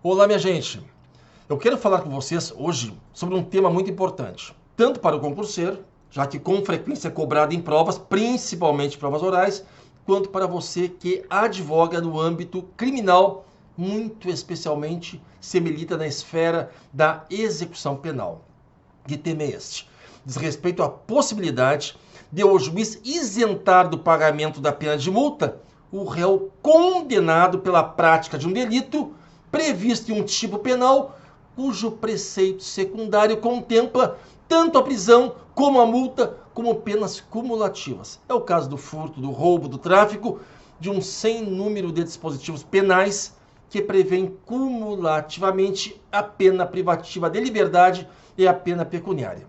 Olá, minha gente. Eu quero falar com vocês hoje sobre um tema muito importante, tanto para o concurseiro, já que com frequência é cobrado em provas, principalmente provas orais, quanto para você que advoga no âmbito criminal, muito especialmente se milita na esfera da execução penal. Que tema é este? Diz respeito à possibilidade de o juiz isentar do pagamento da pena de multa o réu condenado pela prática de um delito previsto em um tipo penal cujo preceito secundário contempla tanto a prisão como a multa como penas cumulativas. É o caso do furto, do roubo, do tráfico, de um sem número de dispositivos penais que prevêem cumulativamente a pena privativa de liberdade e a pena pecuniária.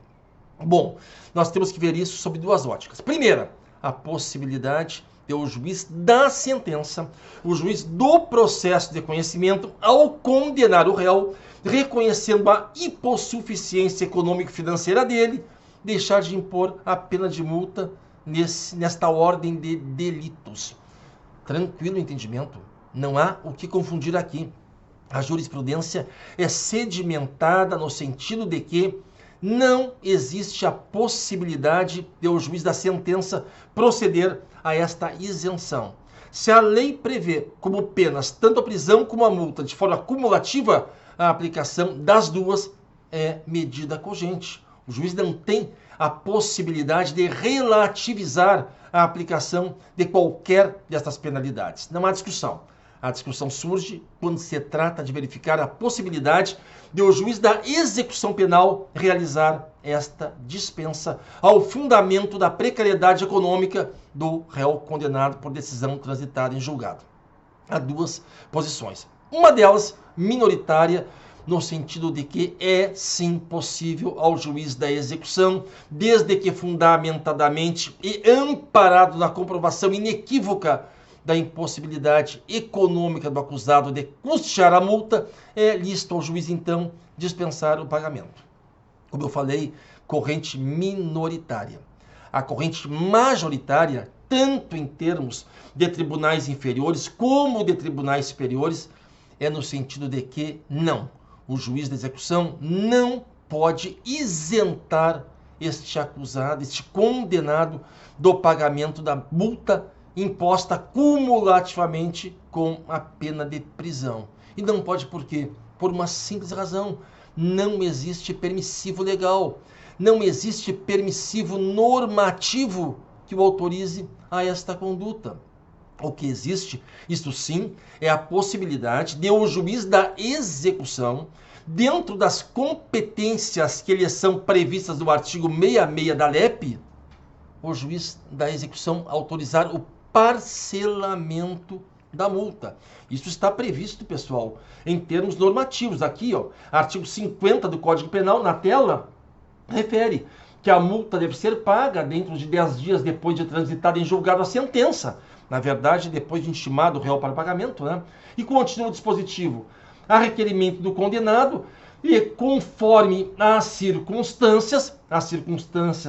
Bom, nós temos que ver isso sob duas óticas. Primeira, a possibilidade de o juiz da sentença, o juiz do processo de conhecimento, ao condenar o réu, reconhecendo a hipossuficiência econômico-financeira dele, deixar de impor a pena de multa nesta ordem de delitos. Tranquilo entendimento, não há o que confundir aqui. A jurisprudência é sedimentada no sentido de que não existe a possibilidade de o juiz da sentença proceder a esta isenção. Se a lei prevê como penas tanto a prisão como a multa de forma cumulativa, a aplicação das duas é medida cogente. O juiz não tem a possibilidade de relativizar a aplicação de qualquer destas penalidades. Não há discussão. A discussão surge quando se trata de verificar a possibilidade de o juiz da execução penal realizar esta dispensa ao fundamento da precariedade econômica do réu condenado por decisão transitada em julgado. Há duas posições. Uma delas, minoritária, no sentido de que é sim possível ao juiz da execução, desde que fundamentadamente e amparado na comprovação inequívoca da impossibilidade econômica do acusado de custear a multa, é lícito ao juiz, então, dispensar o pagamento. Como eu falei, corrente minoritária. A corrente majoritária, tanto em termos de tribunais inferiores como de tribunais superiores, é no sentido de que não. O juiz da execução não pode isentar este acusado, este condenado, do pagamento da multa imposta cumulativamente com a pena de prisão. E não pode por quê? Por uma simples razão. Não existe permissivo legal. Não existe permissivo normativo que o autorize a esta conduta. O que existe, isto sim, é a possibilidade de o juiz da execução, dentro das competências que lhe são previstas no artigo 66 da LEP, o juiz da execução autorizar o parcelamento da multa. Isso está previsto, pessoal, em termos normativos. Aqui, ó, artigo 50 do Código Penal, na tela, refere que a multa deve ser paga dentro de 10 dias depois de transitada em julgado a sentença. Na verdade, depois de intimado o réu para pagamento, né? E continua o dispositivo. A requerimento do condenado e conforme as circunstâncias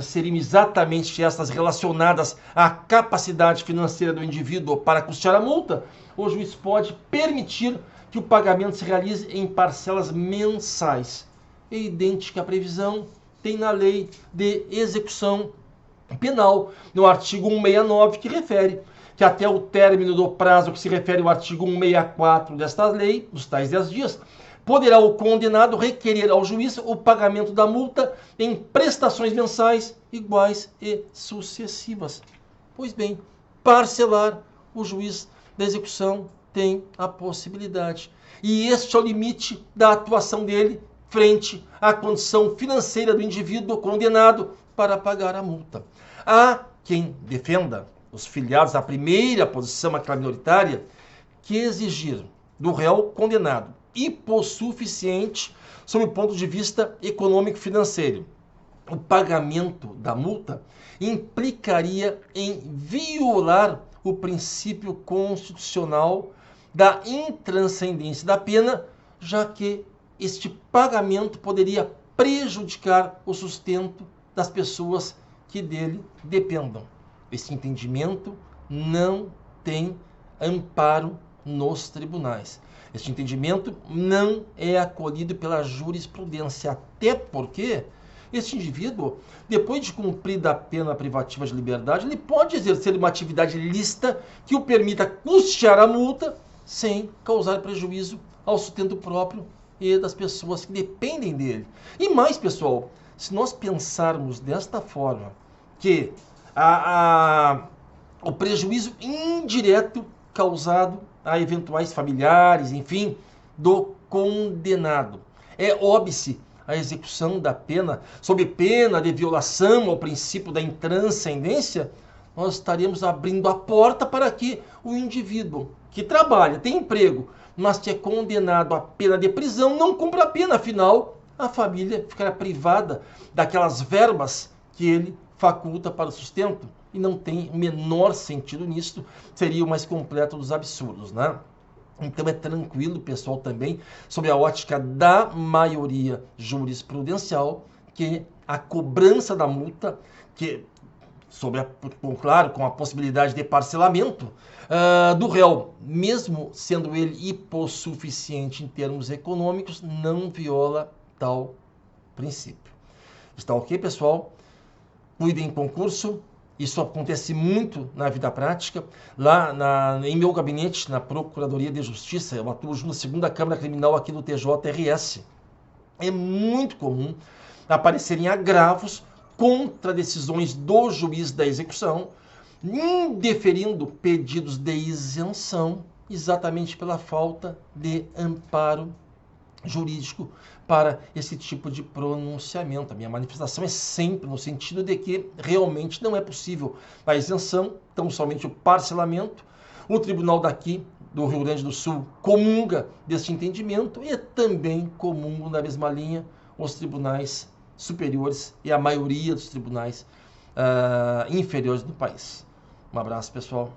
seriam exatamente essas relacionadas à capacidade financeira do indivíduo para custear a multa, o juiz pode permitir que o pagamento se realize em parcelas mensais. É idêntica à previsão tem na lei de execução penal, no artigo 169, que refere que até o término do prazo que se refere ao artigo 164 desta lei, dos tais 10 dias, poderá o condenado requerer ao juiz o pagamento da multa em prestações mensais iguais e sucessivas. Pois bem, parcelar, o juiz da execução tem a possibilidade. E este é o limite da atuação dele frente à condição financeira do indivíduo condenado para pagar a multa. Há quem defenda, os filiados à primeira posição, aquela minoritária, que exigir do réu condenado hipossuficiente sob o ponto de vista econômico-financeiro. O pagamento da multa implicaria em violar o princípio constitucional da intranscendência da pena, já que este pagamento poderia prejudicar o sustento das pessoas que dele dependam. Esse entendimento não tem amparo nos tribunais. Este entendimento não é acolhido pela jurisprudência, até porque este indivíduo, depois de cumprida a pena privativa de liberdade, ele pode exercer uma atividade lícita que o permita custear a multa sem causar prejuízo ao sustento próprio e das pessoas que dependem dele. E mais, pessoal, se nós pensarmos desta forma, que o prejuízo indireto causado a eventuais familiares, enfim, do condenado. É óbice a execução da pena, sob pena de violação ao princípio da intranscendência, nós estaremos abrindo a porta para que o indivíduo que trabalha, tem emprego, mas que é condenado à pena de prisão, não cumpra a pena, afinal, a família ficará privada daquelas verbas que ele faculta para o sustento. E não tem o menor sentido nisso, seria o mais completo dos absurdos, né? Então é tranquilo, pessoal, também, sobre a ótica da maioria jurisprudencial, que a cobrança da multa, claro, com a possibilidade de parcelamento do réu, mesmo sendo ele hipossuficiente em termos econômicos, não viola tal princípio. Está ok, pessoal? Cuidem em concurso. Isso acontece muito na vida prática. Lá em meu gabinete, na Procuradoria de Justiça, eu atuo junto à segunda Câmara Criminal aqui do TJRS. É muito comum aparecerem agravos contra decisões do juiz da execução, indeferindo pedidos de isenção, exatamente pela falta de amparo jurídico para esse tipo de pronunciamento. A minha manifestação é sempre no sentido de que realmente não é possível a isenção, tão somente o parcelamento. O tribunal daqui do Rio Grande do Sul comunga deste entendimento e também comungam na mesma linha os tribunais superiores e a maioria dos tribunais inferiores do país. Um abraço, pessoal.